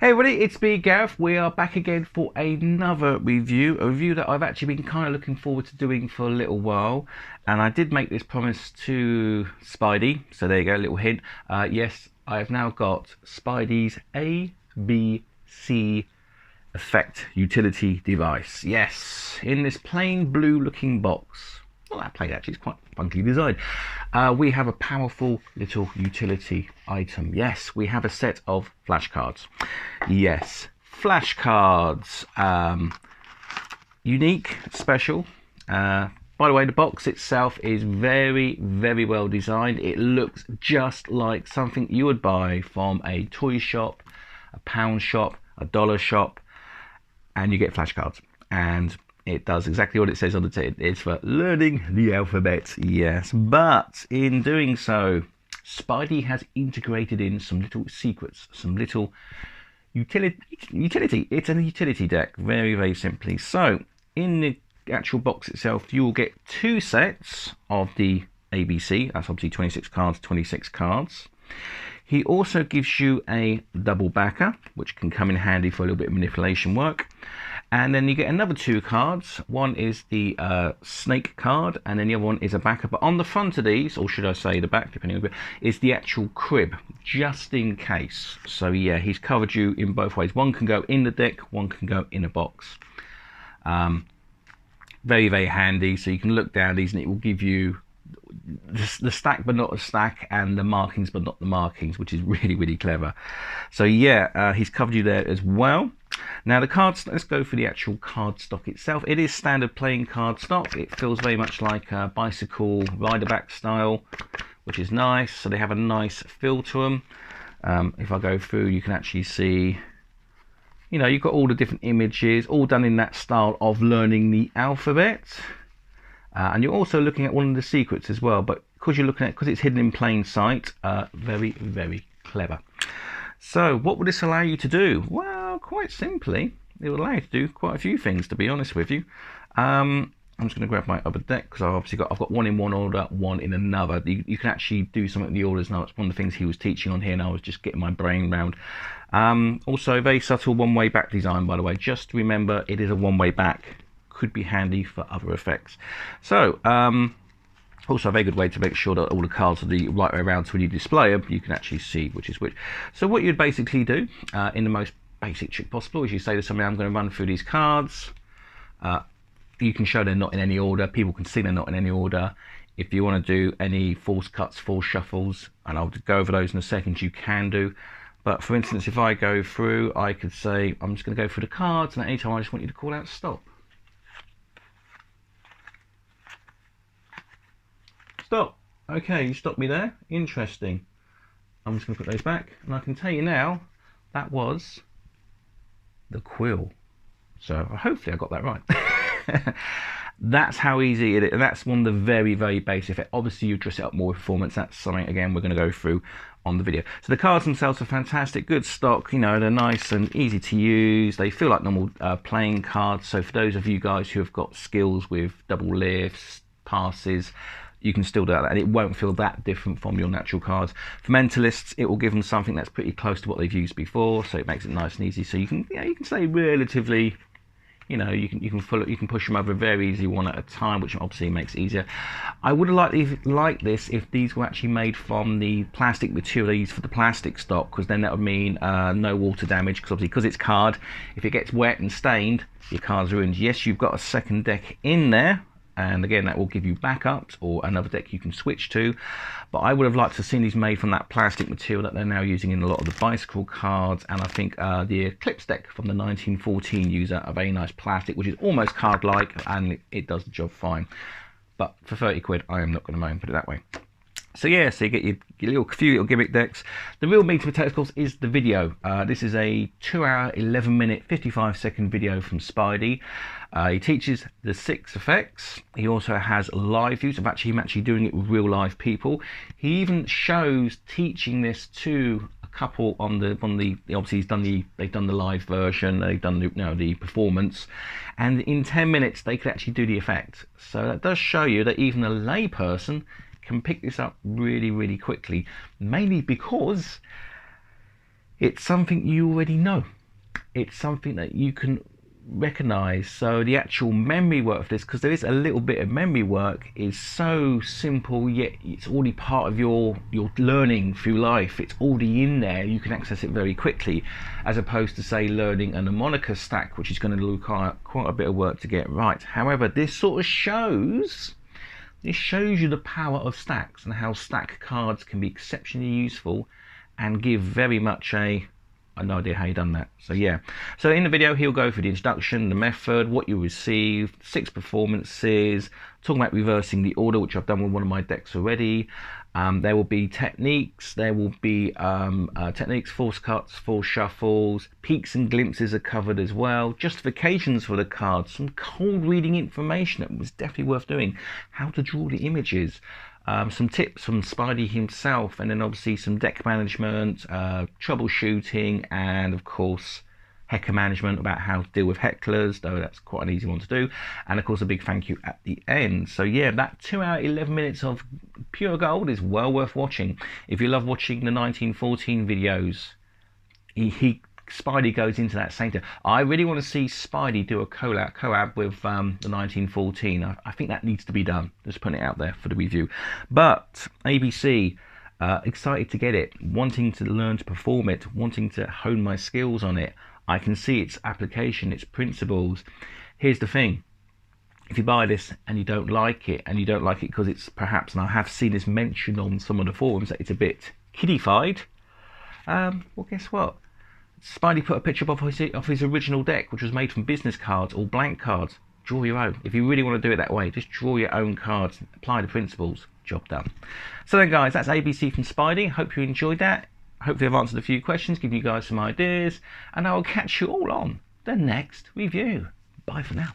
Hey everybody, it's me, Gareth. We are back again for another review, a review that I've actually been kind of looking forward to doing for a little while. And I did make this promise to Spidey, so there you go, a little hint. Yes, I have now got Spidey's ABSee effect utility device. Yes, in this plain blue looking box. Well, that plate actually is quite funkily designed. We have a powerful little utility item. Yes, we have a set of flashcards. Yes, flashcards. Unique, special. By the way, the box itself is very, very well designed. It looks just like something you would buy from a toy shop, a pound shop, a dollar shop, and you get flashcards. And it does exactly what it says on the tin. It's for learning the alphabet, yes. But in doing so, Spidey has integrated in some little secrets, some little utility. It's a utility deck, very, very simply. So, in the actual box itself, you will get two sets of the ABSee. That's obviously 26 cards, 26 cards. He also gives you a double backer, which can come in handy for a little bit of manipulation work. And then you get another two cards. One is the snake card, and then the other one is a backer. But on the front of these, or should I say the back, depending on the is the actual crib, just in case. So yeah, he's covered you in both ways. One can go in the deck, one can go in a box. Very, very handy. So you can look down these, and it will give you the stack but not a stack, and the markings but not the markings, which is really, really clever. So yeah, he's covered you there as well. Now the cards, let's go for the actual card stock itself. It is standard playing card stock. It feels very much like a bicycle rider back style, which is nice. So they have a nice feel to them. If I go through, you can actually see, you know, you've got all the different images, all done in that style of learning the alphabet. And you're also looking at one of the secrets as well, but because you're looking at, because it's hidden in plain sight, very, very clever. So what would this allow you to do? Well, quite simply, it will allow you to do quite a few things, to be honest with you. I'm just going to grab my other deck, because I've got one in one order, one in another. You can actually do some of the orders now. It's one of the things he was teaching on here, and I was just getting my brain round. Also, very subtle one-way back design, by the way. Just remember, it is a one-way back. Could be handy for other effects. So, also a very good way to make sure that all the cards are the right way around, so when you display them, you can actually see which is which. So what you'd basically do, in the most basic trick possible, is you say to somebody, I'm going to run through these cards. You can show they're not in any order. People can see they're not in any order. If you want to do any false cuts, false shuffles, and I'll go over those in a second, you can do. But for instance, if I go through, I could say, I'm just going to go through the cards, and at any time I just want you to call out stop. Stop. Okay, you stopped me there. Interesting. I'm just going to put those back, and I can tell you now that was the quill. So hopefully I got that right. That's how easy it is, and that's one of the very, very basic effects. Obviously you dress it up more with performance. That's something, again, we're going to go through on the video. So the cards themselves are fantastic, good stock, you know, they're nice and easy to use. They feel like normal playing cards. So for those of you guys who have got skills with double lifts, passes, you can still do that, and it won't feel that different from your natural cards. For mentalists, it will give them something that's pretty close to what they've used before, so it makes it nice and easy. So you can, you can stay relatively, you know, you can push them over a very easy one at a time, which obviously makes it easier. I would have liked this if these were actually made from the plastic material they use for the plastic stock, because then that would mean no water damage, because obviously because it's card, if it gets wet and stained, your card's ruined. Yes, you've got a second deck in there, and again that will give you backups or another deck you can switch to, but I would have liked to have seen these made from that plastic material that they're now using in a lot of the bicycle cards. And I think the Eclipse deck from the 1914 uses a very nice plastic, which is almost card like, and it does the job fine. But for 30 quid I am not going to moan, put it that way. So yeah, so you get your few little gimmick decks. The real meat and potatoes, of course, is the video. This is a 2-hour, 11-minute, 55-second video from Spidey. He teaches the 6 effects. He also has live views of him actually doing it with real live people. He even shows teaching this to a couple on the obviously they've done the live version, they've done the performance, and in 10 minutes they could actually do the effect. So that does show you that even a lay person can pick this up really, really quickly, mainly because it's something you already know. It's something that you can recognize. So the actual memory work of this, because there is a little bit of memory work, is so simple, yet it's already part of your learning through life. It's already in there, you can access it very quickly, as opposed to say learning a mnemonic stack, which is going to require quite a bit of work to get right. However, this sort of shows you the power of stacks and how stack cards can be exceptionally useful and give very much I have no idea how you done that. So yeah, so in the video he'll go through the introduction, the method, what you receive, 6 performances, talking about reversing the order, which I've done with one of my decks already. There will be techniques, techniques, force cuts, force shuffles, peeks and glimpses are covered as well, justifications for the cards, some cold reading information that was definitely worth doing, how to draw the images, some tips from Spidey himself, and then obviously some deck management, troubleshooting, and of course heckler management, about how to deal with hecklers, though that's quite an easy one to do, and of course a big thank you at the end. So yeah, that 2 hour 11 minutes of pure gold is well worth watching. If you love watching the 1914 videos, Spidey goes into that same thing. I really want to see Spidey do a collab with the 1914. I think that needs to be done. Just putting it out there for the review. But ABSee, excited to get it, wanting to learn to perform it, wanting to hone my skills on it. I can see its application, its principles. Here's the thing. If you buy this and you don't like it, because it's perhaps, and I have seen this mentioned on some of the forums, that it's a bit kiddified, well, guess what? Spidey put a picture up of his original deck, which was made from business cards or blank cards. Draw your own. If you really want to do it that way, just draw your own cards, apply the principles, job done. So then guys, that's ABSee from Spidey. Hope you enjoyed that. Hopefully I've answered a few questions, given you guys some ideas, and I will catch you all on the next review. Bye for now.